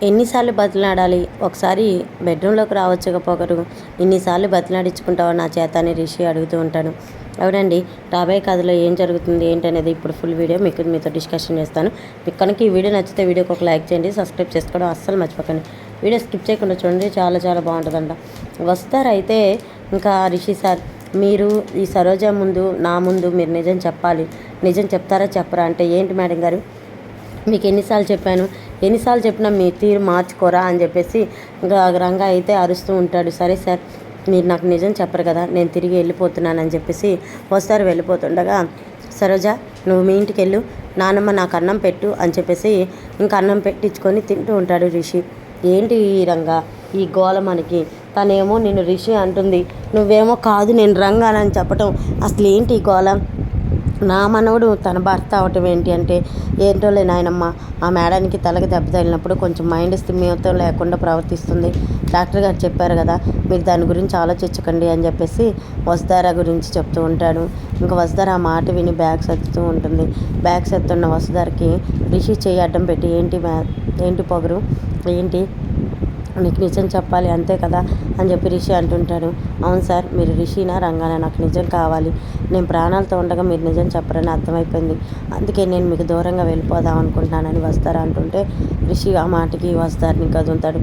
ఎన్నిసార్లు బతిలాడాలి, ఒకసారి బెడ్రూమ్లోకి రావచ్చుగా పొగరు, ఇన్నిసార్లు బతిలాడించుకుంటావా నా చేత అని రిషి అడుగుతూ ఉంటాడు. అవునండి, రాబోయే కథలో ఏం జరుగుతుంది ఏంటనేది ఇప్పుడు ఫుల్ వీడియో మీతో డిస్కషన్ చేస్తాను. మీకు కనుక ఈ వీడియో నచ్చితే వీడియోకి ఒక లైక్ చేయండి, సబ్స్క్రైబ్ చేసుకోవడం అస్సలు మర్చిపోకండి. వీడియో స్కిప్ చేయకుండా చూడండి, చాలా చాలా బాగుంటుందంట. వస్తారైతే ఇంకా రిషి సార్, మీరు ఈ సరోజ ముందు నా ముందు మీరు నిజం చెప్పాలి, నిజం చెప్తారా చెప్పరా అంటే, ఏంటి మేడం గారు మీకు ఎన్నిసార్లు చెప్పినా మీ తీరు మార్చుకోరా అని చెప్పేసి ఇంకా రంగా అయితే అరుస్తూ ఉంటాడు. సరే సార్, మీరు నాకు నిజం చెప్పరు కదా, నేను తిరిగి వెళ్ళిపోతున్నానని చెప్పేసి వస్తారు. వెళ్ళిపోతుండగా సరోజ, నువ్వు మీ ఇంటికి వెళ్ళు, నానమ్మ నాకు అన్నం పెట్టు అని చెప్పేసి ఇంకా అన్నం పెట్టించుకొని తింటూ ఉంటాడు రిషి. ఏంటి ఈ రంగా ఈ గోల మనకి, తనేమో నేను రిషి అంటుంది, నువ్వేమో కాదు నేను రంగానని చెప్పటం, అసలు ఏంటి ఈ గోల, నా మనవడు తన భర్త అవటం ఏంటి అంటే, ఏంటోలే నాయనమ్మ, ఆ మేడానికి తలకి దెబ్బ తగిలినప్పుడు కొంచెం మైండ్ స్థిమితం లేకుండా ప్రవర్తిస్తుంది, డాక్టర్ గారు చెప్పారు కదా, మీరు దాని గురించి ఆలోచించకండి అని చెప్పేసి వసుధార గురించి చెప్తూ ఉంటాడు. ఇంకా వసుధార ఆ మాట విని బ్యాగ్ సర్దుతూ ఉంటుంది. బ్యాగ్ సర్దుతున్న వసుధారకి రిషి చేయి అడ్డం పెట్టి, ఏంటి పొగరు, ఏంటి నీకు నిజం చెప్పాలి అంతే కదా అని చెప్పి రిషి అంటుంటాడు. అవును సార్, మీరు రిషినా రంగానా, నాకు నిజం కావాలి, నేను ప్రాణాలతో ఉండగా మీరు నిజం చెప్పరని అర్థమైపోయింది, అందుకే నేను మీకు దూరంగా వెళ్ళిపోదాం అనుకుంటున్నానని వస్తారా అంటుంటే, రిషి ఆ మాటకి వస్తారని కదులుతాడు.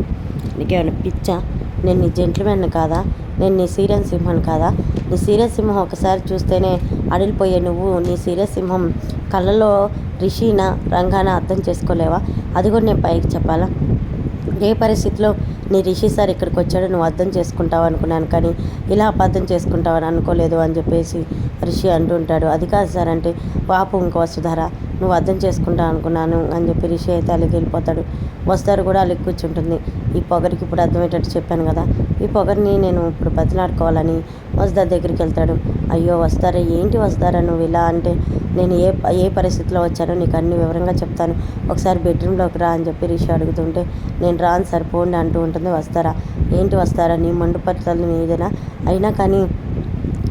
నీకేమైనా పిచ్చా, నేను నీ జెంట్లమెన్ కాదా, నేను నీ సీరియస్ సింహం కాదా, నీ సీరియస్ సింహం ఒకసారి చూస్తేనే అడిలిపోయే నువ్వు నీ సీరియస్ సింహం కళ్ళలో రిషినా రంగానా అర్థం చేసుకోలేవా, అది కూడా నేను పైకి చెప్పాలా, ఏ పరిస్థితిలో నీ రిషి సార్ ఇక్కడికి వచ్చాడో నువ్వు అర్థం చేసుకుంటావు అనుకున్నాను, కానీ ఇలా అబద్ధం చేసుకుంటావని అనుకోలేదు అని చెప్పేసి రిషి అంటుంటాడు. అది కాదు సార్ అంటే, పాపం ఇంకో వసుధార, నువ్వు అర్థం చేసుకుంటావు అనుకున్నాను అని చెప్పి రిషి అయితే అలిగి వెళ్ళిపోతాడు. వస్తారు కూడా అలిగి కూర్చుంటుంది. ఈ పొగరికి ఇప్పుడు అర్థమయ్యేటట్టు చెప్పాను కదా, ఈ పొగరిని నేను ఇప్పుడు బతిలాడుకోవాలని వసుధార దగ్గరికి వెళ్తాడు. అయ్యో వస్తారా, ఏంటి వస్తారా నువ్వు ఇలా అంటే, నేను ఏ పరిస్థితిలో వచ్చానో నీకు అన్ని వివరంగా చెప్తాను, ఒకసారి బెడ్రూమ్లోకి రా అని చెప్పి రిషి అడుగుతుంటే, నేను రాను సరిపోండి అంటూ ఉంటుంది వస్తారా. ఏంటి వస్తారా, నీ మండుపట్ల మీదేనా, అయినా కానీ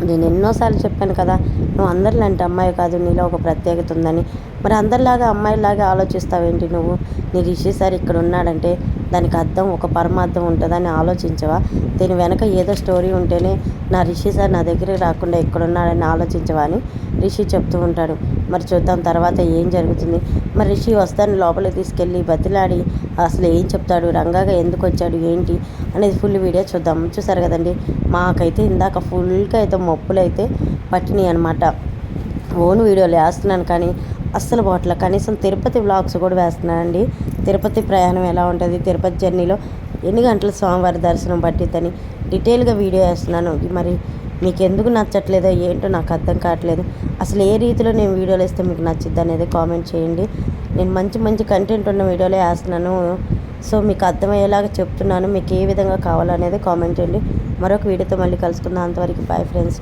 నేను ఎన్నోసార్లు చెప్పాను కదా, నువ్వు అందరిలాంటి అమ్మాయి కాదు, నీలో ఒక ప్రత్యేకత ఉందని, మరి అందరిలాగా అమ్మాయిలాగా ఆలోచిస్తావేంటి నువ్వు, నీ రిషి సార్ ఇక్కడ ఉన్నాడంటే దానికి అర్థం ఒక పరమార్థం ఉంటుందని ఆలోచించవా, దీని వెనక ఏదో స్టోరీ ఉంటేనే నా రిషి సార్ నా దగ్గరికి రాకుండా ఎక్కడున్నాడని ఆలోచించవా అని రిషి చెప్తూ ఉంటాడు. మరి చూద్దాం తర్వాత ఏం జరుగుతుంది. మరి రిషి వస్తాను లోపలికి తీసుకెళ్ళి బతిలాడి అసలు ఏం చెప్తాడు, రంగాగా ఎందుకు వచ్చాడు ఏంటి అనేది ఫుల్ వీడియో చూద్దాం. చూసారు కదండి, మాకైతే ఇందాక ఫుల్గా అయితే మొప్పులు అయితే పట్టినాయి అనమాట. ఓన్ వీడియోలు వేస్తున్నాను కానీ అస్సలు బాట్ల, కనీసం తిరుపతి వ్లాగ్స్ కూడా వేస్తున్నానండి. తిరుపతి ప్రయాణం ఎలా ఉంటుంది, తిరుపతి జర్నీలో ఎన్ని గంటల స్వామివారి దర్శనం పట్టిద్దని డీటెయిల్గా వీడియో వేస్తున్నాను. మరి మీకు ఎందుకు నచ్చట్లేదో ఏంటో నాకు అర్థం కావట్లేదు. అసలు ఏ రీతిలో నేను వీడియోలు వేస్తే మీకు నచ్చిద్ది అనేది కామెంట్ చేయండి. నేను మంచి కంటెంట్ ఉన్న వీడియోలే వేస్తున్నాను, సో మీకు అర్థమయ్యేలాగా చెప్తున్నాను. మీకు ఏ విధంగా కావాలనేది కామెంట్ చేయండి. మరొక వీడియోతో మళ్ళీ కలుసుకుందాం. అంతవరకు బాయ్ ఫ్రెండ్స్.